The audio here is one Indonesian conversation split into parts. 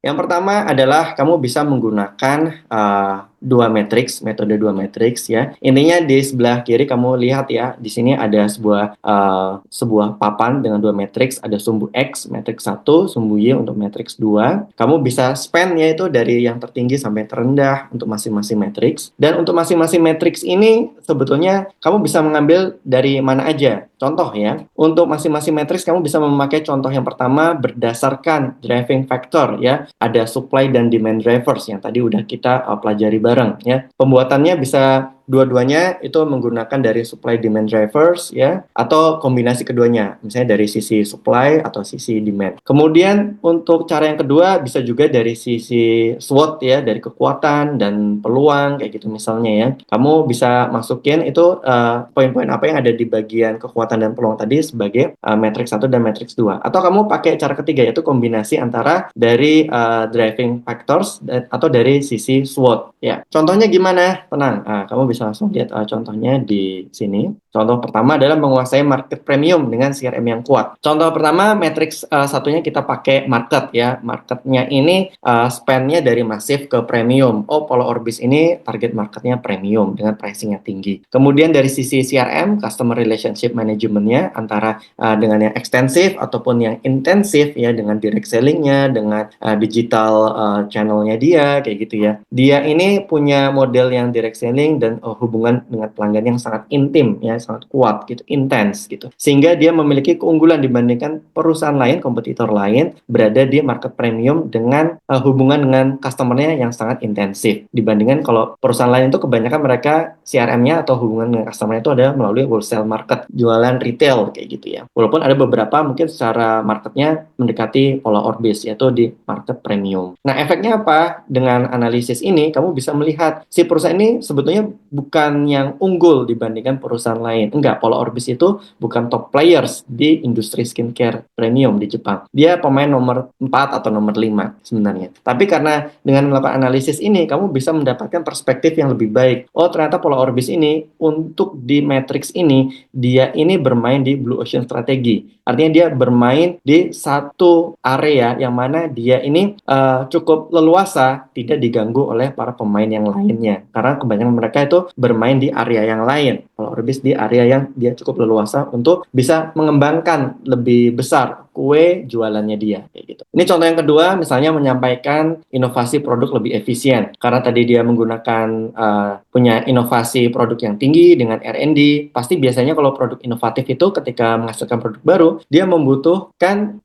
Yang pertama adalah kamu bisa menggunakan dua matriks, metode dua matriks ya. Intinya di sebelah kiri kamu lihat ya, di sini ada sebuah papan dengan dua matriks, ada sumbu X, matriks satu, sumbu Y untuk matriks 2. Kamu bisa span yaitu dari yang tertinggi sampai terendah untuk masing-masing matriks. Dan untuk masing-masing matriks ini sebetulnya kamu bisa mengambil dari mana aja. Contoh ya, untuk masing-masing matriks kamu bisa memakai contoh yang pertama berdasarkan driving factor ya. Ada supply dan demand drivers yang tadi udah kita pelajari bareng ya. Pembuatannya bisa dua-duanya itu menggunakan dari supply demand drivers ya atau kombinasi keduanya misalnya dari sisi supply atau sisi demand. Kemudian untuk cara yang kedua bisa juga dari sisi SWOT ya, dari kekuatan dan peluang kayak gitu misalnya ya. Kamu bisa masukin itu poin-poin apa yang ada di bagian kekuatan dan peluang tadi sebagai matriks 1 dan matriks 2. Atau kamu pakai cara ketiga yaitu kombinasi antara dari driving factors atau dari sisi SWOT ya. Contohnya gimana? Tenang. Kamu bisa langsung lihat contohnya di sini. Contoh pertama adalah menguasai market premium dengan CRM yang kuat. Contoh pertama, matriks satunya kita pakai market ya. Marketnya ini spend-nya dari masif ke premium. Oh, Polo Orbis ini target marketnya premium dengan pricing yang tinggi. Kemudian dari sisi CRM, Customer Relationship Management-nya antara dengan yang ekstensif ataupun yang intensif ya, dengan direct selling-nya, dengan digital channel-nya dia, kayak gitu ya. Dia ini punya model yang direct selling dan hubungan dengan pelanggan yang sangat intim ya, sangat kuat gitu, intens gitu. Sehingga dia memiliki keunggulan dibandingkan perusahaan lain, kompetitor lain berada di market premium dengan hubungan dengan customer-nya yang sangat intensif. Dibandingkan kalau perusahaan lain itu kebanyakan mereka CRM-nya atau hubungan dengan customer itu adalah melalui wholesale market, jualan retail kayak gitu ya. Walaupun ada beberapa mungkin secara marketnya mendekati Pola Orbis yaitu di market premium. Nah, efeknya apa? Dengan analisis ini kamu bisa melihat si perusahaan ini sebetulnya bukan yang unggul dibandingkan perusahaan lain. Enggak, Pola Orbis itu bukan top players di industri skincare premium di Jepang. Dia pemain nomor 4 atau nomor 5 sebenarnya. Tapi karena dengan melakukan analisis ini, kamu bisa mendapatkan perspektif yang lebih baik. Oh, ternyata Pola Orbis ini untuk di matrix ini, dia ini bermain di Blue Ocean strategi. Artinya dia bermain di satu area yang mana dia ini cukup leluasa, tidak diganggu oleh para pemain yang lainnya. Karena kebanyakan mereka itu bermain di area yang lain. Kalau Orbis di area yang dia cukup leluasa untuk bisa mengembangkan lebih besar kue jualannya dia kayak gitu. Ini contoh yang kedua, misalnya menyampaikan inovasi produk lebih efisien. Karena tadi dia menggunakan punya inovasi produk yang tinggi dengan R&D. Pasti biasanya kalau produk inovatif itu ketika menghasilkan produk baru, dia membutuhkan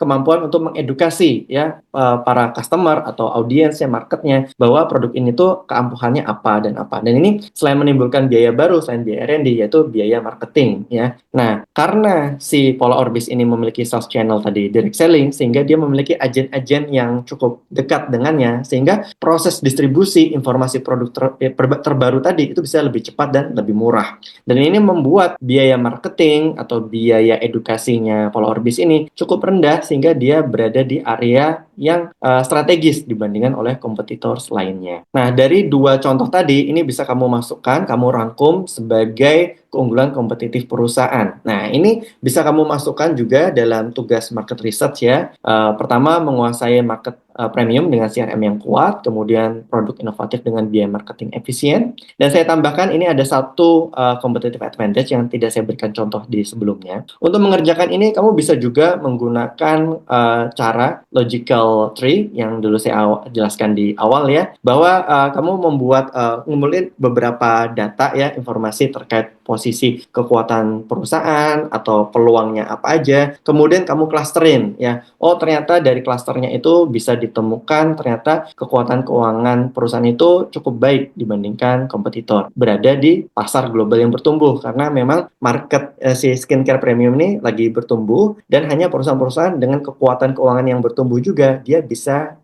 kemampuan untuk mengedukasi ya para customer atau audiensnya, marketnya bahwa produk ini tuh keampuhannya apa dan apa. Dan ini selain menimbulkan biaya baru, selain biaya R&D yaitu biaya marketing ya. Nah, karena si Pola Orbis ini memiliki sales channel tadi direct selling sehingga dia memiliki agen-agen yang cukup dekat dengannya sehingga proses distribusi informasi produk terbaru tadi itu bisa lebih cepat dan lebih murah. Dan ini membuat biaya marketing atau biaya edukasinya Pola Orbis ini cukup rendah sehingga dia berada di area yang strategis dibandingkan oleh kompetitor lainnya. Nah, dari dua contoh tadi, ini bisa kamu masukkan, kamu rangkum sebagai keunggulan kompetitif perusahaan. Nah, ini bisa kamu masukkan juga dalam tugas market research ya. Pertama, menguasai market premium dengan CRM yang kuat, kemudian produk inovatif dengan biaya marketing efisien. Dan saya tambahkan ini ada satu competitive advantage yang tidak saya berikan contoh di sebelumnya. Untuk mengerjakan ini, kamu bisa juga menggunakan cara logical tree yang dulu saya jelaskan di awal ya, bahwa kamu membuat ngumpulin beberapa data ya, informasi terkait posisi kekuatan perusahaan atau peluangnya apa aja, kemudian kamu clusterin ya. Oh, ternyata dari klasternya itu bisa ditemukan ternyata kekuatan keuangan perusahaan itu cukup baik dibandingkan kompetitor, berada di pasar global yang bertumbuh karena memang market si skincare premium ini lagi bertumbuh dan hanya perusahaan-perusahaan dengan kekuatan keuangan yang bertumbuh juga dia bisa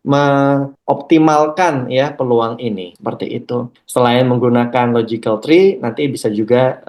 mengoptimalkan ya peluang ini seperti itu. Selain menggunakan logical tree, nanti bisa juga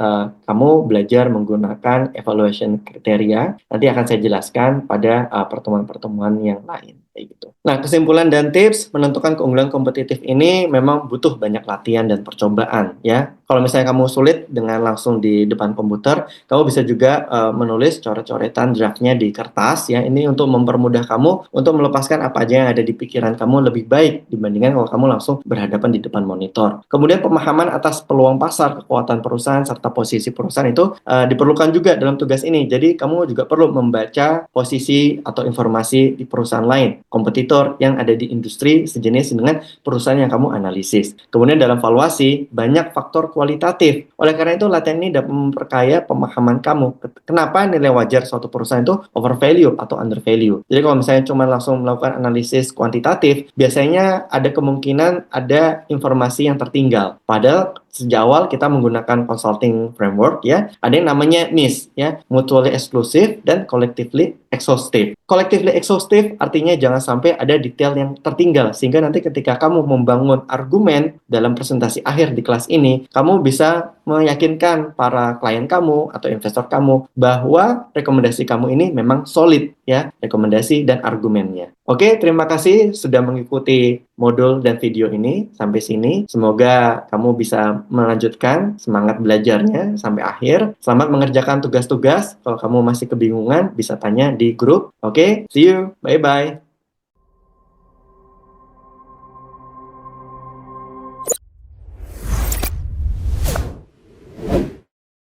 kamu belajar menggunakan evaluation kriteria. Nanti akan saya jelaskan pada pertemuan-pertemuan yang lain. Kayak gitu. Nah, kesimpulan dan tips menentukan keunggulan kompetitif ini memang butuh banyak latihan dan percobaan ya. Kalau misalnya kamu sulit dengan langsung di depan komputer, kamu bisa juga menulis coret-coretan draftnya di kertas ya. Ini untuk mempermudah kamu untuk melepaskan apa aja yang ada di pikiran kamu lebih baik dibandingkan kalau kamu langsung berhadapan di depan monitor. Kemudian pemahaman atas peluang pasar, kekuatan perusahaan serta posisi perusahaan itu diperlukan juga dalam tugas ini. Jadi kamu juga perlu membaca posisi atau informasi di perusahaan lain, kompetitor yang ada di industri sejenis dengan perusahaan yang kamu analisis. Kemudian dalam valuasi, banyak faktor kualitatif. Oleh karena itu, latihan ini dapat memperkaya pemahaman kamu. Kenapa nilai wajar suatu perusahaan itu overvalue atau undervalue. Jadi kalau misalnya cuma langsung melakukan analisis kuantitatif, biasanya ada kemungkinan ada informasi yang tertinggal. Padahal sejak awal kita menggunakan consulting framework ya, ada yang namanya MIS ya, mutually exclusive dan collectively exhaustive. Collectively exhaustive artinya jangan sampai ada detail yang tertinggal sehingga nanti ketika kamu membangun argumen dalam presentasi akhir di kelas ini, kamu bisa meyakinkan para klien kamu atau investor kamu bahwa rekomendasi kamu ini memang solid ya, rekomendasi dan argumennya. Oke, terima kasih sudah mengikuti modul dan video ini sampai sini. Semoga kamu bisa melanjutkan semangat belajarnya sampai akhir. Selamat mengerjakan tugas-tugas. Kalau kamu masih kebingungan, bisa tanya di grup. Oke, see you. Bye-bye.